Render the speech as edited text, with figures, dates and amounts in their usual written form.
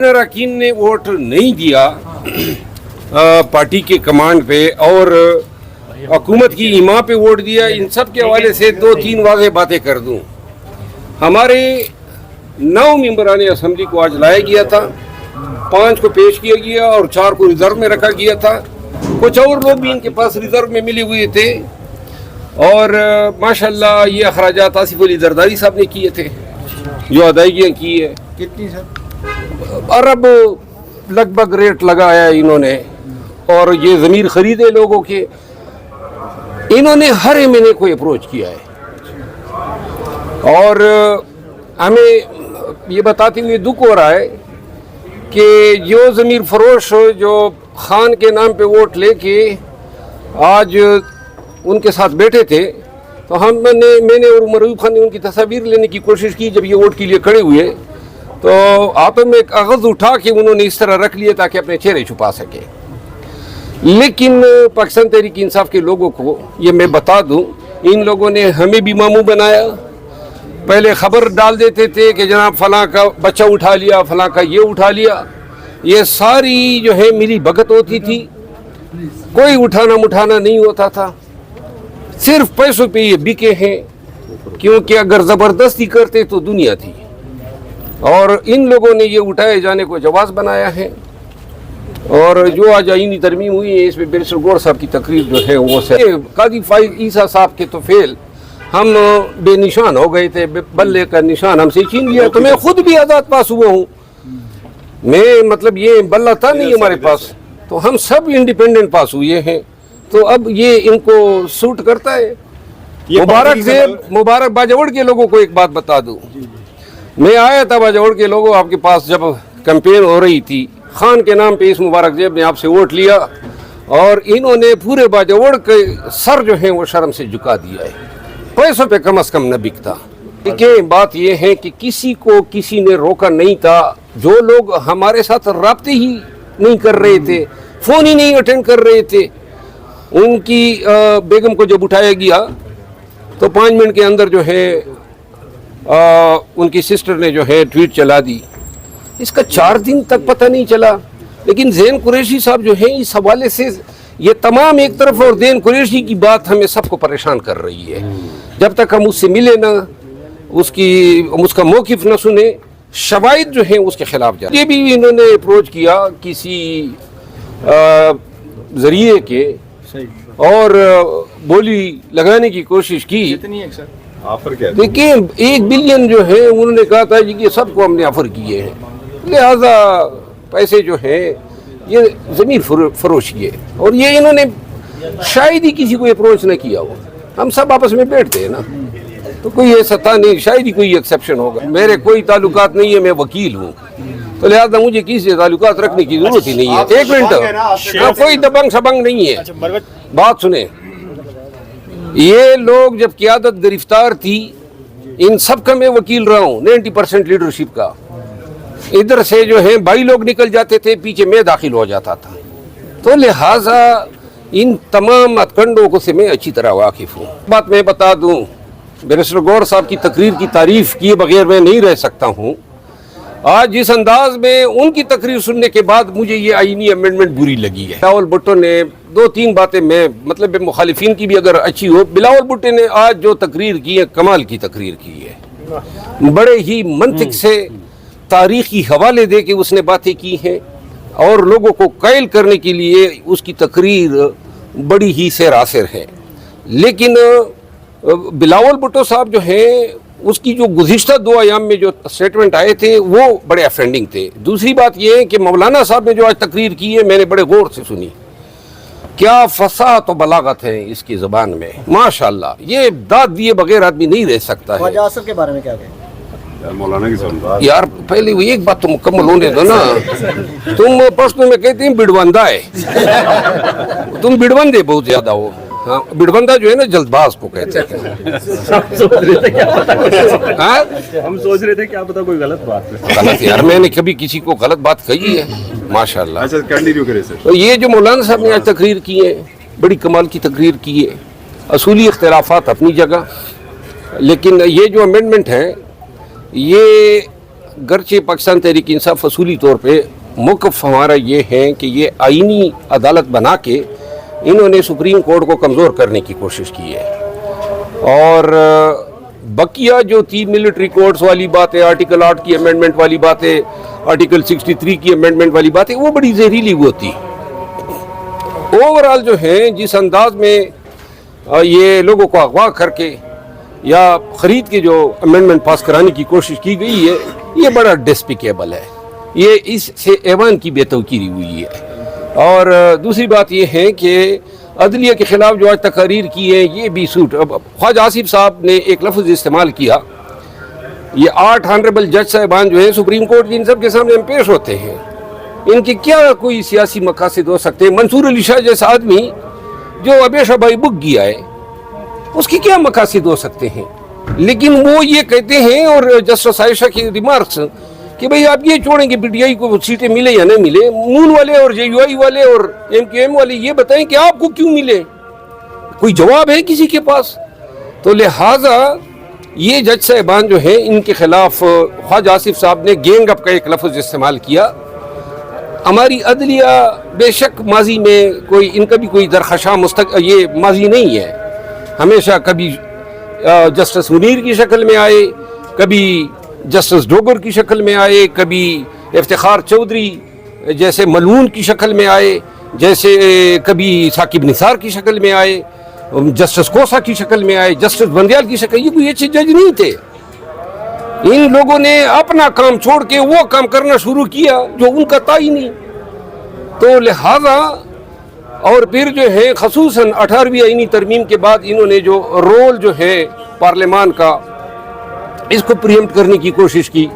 अरकान ने वोट नहीं दिया पार्टी के कमांड पे और हुकूमत की इमाम पे वोट दिया। इन सब के हवाले से 2-3 वाज़ेह बातें कर दूं। हमारे 9 मेंबरान असम्बली को आज लाया गया था, 5 को पेश किया गया और 4 को रिजर्व में रखा गया था। कुछ और लोग भी इनके पास रिजर्व में मिले हुए थे और माशाल्लाह ये अखराजात आसिफ अली जरदारी साहब ने किए थे, जो अदायगियाँ की है। कितनी सर? अरब लगभग रेट लगाया इन्होंने और ये ज़मीर ख़रीदे लोगों के। इन्होंने हर महीने को अप्रोच किया है और हमें ये बताते हुए दुख हो रहा है कि जो ज़मीर फरोश जो खान के नाम पे वोट लेके आज उनके साथ बैठे थे, तो मैंने और उमर अयूब खान ने उनकी तस्वीर लेने की कोशिश की। जब ये वोट के लिए खड़े हुए तो आप में एक कागज़ उठा के उन्होंने इस तरह रख लिया ताकि अपने चेहरे छुपा सके। लेकिन पाकिस्तान तहरीक इंसाफ के लोगों को ये मैं बता दूं, इन लोगों ने हमें भी मामू बनाया। पहले खबर डाल देते थे कि जनाब फलां का बच्चा उठा लिया, फलां का ये उठा लिया। ये सारी जो है मिली भगत होती थी, कोई उठाना मुठाना नहीं होता था। सिर्फ पैसों पे ये बिके हैं, क्योंकि अगर ज़बरदस्ती करते तो दुनिया थी। और इन लोगों ने ये उठाए जाने को जवाज़ बनाया है। और जो आज आईनी तरमीम हुई है इसमें बैरिस्टर गौर साहब की तकरीर जो है वो से काजी फाइज ईसा साहब के तो फेल हम बेनिशान हो गए थे, बल्ले का निशान हमसे छीन लिया। तो मैं खुद भी आज़ाद पास हुआ हूँ, मैं मतलब ये बल्ला था नहीं हमारे पास, तो हम सब इंडिपेंडेंट पास हुए हैं। तो अब ये इनको सूट करता है। मुबारक बाजवड़ के लोगों को एक बात बता दूँ, मैं आया था बाजवड़ के लोगों आपके पास जब कैंपेन हो रही थी, खान के नाम पे इस मुबारक जेब ने आपसे वोट लिया और इन्होंने पूरे बाजवड़ के सर जो है वो शर्म से झुका दिया है। पैसों पे कम से कम न बिकता। देखिए बात ये है कि किसी को किसी ने रोका नहीं था। जो लोग हमारे साथ राब्ते ही नहीं कर रहे थे, फ़ोन ही नहीं अटेंड कर रहे थे, उनकी बेगम को जब उठाया गया तो 5 मिनट के अंदर जो है उनकी सिस्टर ने जो है ट्वीट चला दी। इसका 4 दिन तक पता नहीं चला। लेकिन ज़ैन कुरैशी साहब जो है इस हवाले से ये तमाम एक तरफ और ज़ैन कुरैशी की बात हमें सबको परेशान कर रही है। जब तक हम उससे मिले ना, उसका मौक़िफ़ न सुने, शवाहिद जो हैं उसके खिलाफ जा। ये भी इन्होंने अप्रोच किया किसी ज़रिए के और बोली लगाने की कोशिश की। ऑफर क्या? देखिए 1 बिलियन जो है उन्होंने कहा था जी कि सबको हमने ऑफर किए हैं, लिहाजा पैसे जो है ये ज़मीर फरोशी है। और ये इन्होंने शायद ही किसी को अप्रोच न किया हो। हम सब आपस में बैठते हैं ना, तो कोई ऐसा था नहीं, शायद ही कोई एक्सेप्शन होगा। मेरे कोई ताल्लुकात नहीं है, मैं वकील हूँ, तो लिहाजा मुझे किसी से ताल्लुकात रखने की जरूरत ही नहीं है। 1 मिनट, कोई दबंग सबंग नहीं है। बात सुने, ये लोग जब क़यादत गिरफ्तार थी, इन सब का मैं वकील रहा हूँ, 90% लीडरशिप का। इधर से जो है भाई लोग निकल जाते थे, पीछे मैं दाखिल हो जाता था। तो लिहाजा इन तमाम हथकंडों को से मैं अच्छी तरह वाकिफ़ हूँ। बात मैं बता दूँ, बैरिस्टर गौर साहब की तकरीर की तारीफ़ किए बगैर मैं नहीं रह सकता हूँ। आज जिस अंदाज में उनकी तकरीर सुनने के बाद मुझे ये आईनी अमेंडमेंट बुरी लगी है। बिलावल भुट्टो ने 2-3 बातें मैं मतलब मुखालिफिन की भी अगर अच्छी हो, बिलावल भुट्टो ने आज जो तकरीर की है कमाल की तकरीर की है। बड़े ही मंतिक से तारीखी हवाले दे के उसने बातें की हैं और लोगों को कायल करने के लिए उसकी तकरीर बड़ी ही सैरासर है। लेकिन बिलावल भुट्टो साहब जो है उसकी जो गुज़िश्ता 2 अयाम में जो स्टेटमेंट आए थे वो बड़े ऑफेंडिंग थे। दूसरी बात ये है कि मौलाना साहब ने जो आज तकरीर की है मैंने बड़े गौर से सुनी। क्या फसाहत और बलागत है इसकी ज़बान में, माशाअल्लाह। ये दाद दिए बगैर आदमी नहीं रह सकता है। ख्वाजा आसिफ के बारे में क्या कहें? मौलाना की सुन यार पहले वो एक बात तो मुकम्मल होने दो ना। तुम पश्तो में कहते हैं बिड़वंदा है, तुम बिड़वंदे बहुत ज्यादा हो। हाँ, बिड़बंदा जो है ना जल्दबाज को कहते हैं। हम सोच रहे थे क्या पता कोई गलत बात है। गलत यार, मैंने कभी किसी को गलत बात कही है? माशाल्लाह। अच्छा कंटिन्यू करें सर। तो ये जो मौलाना साहब ने आज तकरीर की है, बड़ी कमाल की तकरीर की है। असूली इख्तिलाफात अपनी जगह, लेकिन ये जो अमेंडमेंट है ये گرچہ پاکستان تحریک انصاف اصولی طور پہ موقف ہمارا یہ ہے کہ یہ آئینی عدالت بنا کے انہوں نے سپریم کورٹ کو کمزور کرنے کی کوشش کی ہے، اور بقیہ جو تھی ملٹری کورٹس والی باتیں، آرٹیکل 8 کی امینڈمنٹ والی باتیں، آرٹیکل 63 کی امینڈمنٹ والی باتیں، وہ بڑی زہریلی ہوتی۔ اوورال جو ہیں جس انداز میں یہ لوگوں کو اغوا کر کے یا خرید کے جو امینڈمنٹ پاس کرانے کی کوشش کی گئی ہے، یہ بڑا ڈسپیکیبل ہے، یہ اس سے ایوان کی بے توقیری ہوئی ہے۔ اور دوسری بات یہ ہے کہ عدلیہ کے خلاف جو آج تقاریر کی ہے، یہ بھی سوٹ، اب خواجہ آصف صاحب نے ایک لفظ استعمال کیا، یہ 8 آنریبل جج صاحبان جو ہیں سپریم کورٹ کی، ان سب کے سامنے ہم پیش ہوتے ہیں، ان کے کیا کوئی سیاسی مقاصد ہو سکتے ہیں؟ منصور علی شاہ جیسا آدمی جو ابیشہ بھائی بک گیا ہے، اس کے کیا مقاصد ہو سکتے ہیں؟ لیکن وہ یہ کہتے ہیں، اور جسٹس عائشہ کی ریمارکس کہ بھئی آپ یہ چھوڑیں کہ پی ٹی آئی کو سیٹیں ملے یا نہ ملے، نون والے اور جے یو آئی والے اور ایم کیو ایم والے یہ بتائیں کہ آپ کو کیوں ملے، کوئی جواب ہے کسی کے پاس؟ تو لہٰذا یہ جج صاحبان جو ہیں ان کے خلاف خواجہ آصف صاحب نے گینگ اپ کا ایک لفظ استعمال کیا۔ ہماری عدلیہ بے شک ماضی میں کوئی ان کا بھی کوئی درخشاں یہ ماضی نہیں ہے، ہمیشہ کبھی جسٹس منیر کی شکل میں آئے، کبھی جسٹس ڈوگر کی شکل میں آئے، کبھی افتخار چودھری جیسے ملعون کی شکل میں آئے، جیسے کبھی ثاقب نثار کی شکل میں آئے، جسٹس کوسا کی شکل میں آئے، جسٹس بندیال کی شکل، یہ کوئی اچھے جج نہیں تھے۔ ان لوگوں نے اپنا کام چھوڑ کے وہ کام کرنا شروع کیا جو ان کا تھا ہی نہیں۔ تو لہٰذا اور پھر جو ہے خصوصاً 18ویں آئینی ترمیم کے بعد انہوں نے جو رول جو ہے پارلیمان کا، اس کو پریمپٹ کرنے کی کوشش کی،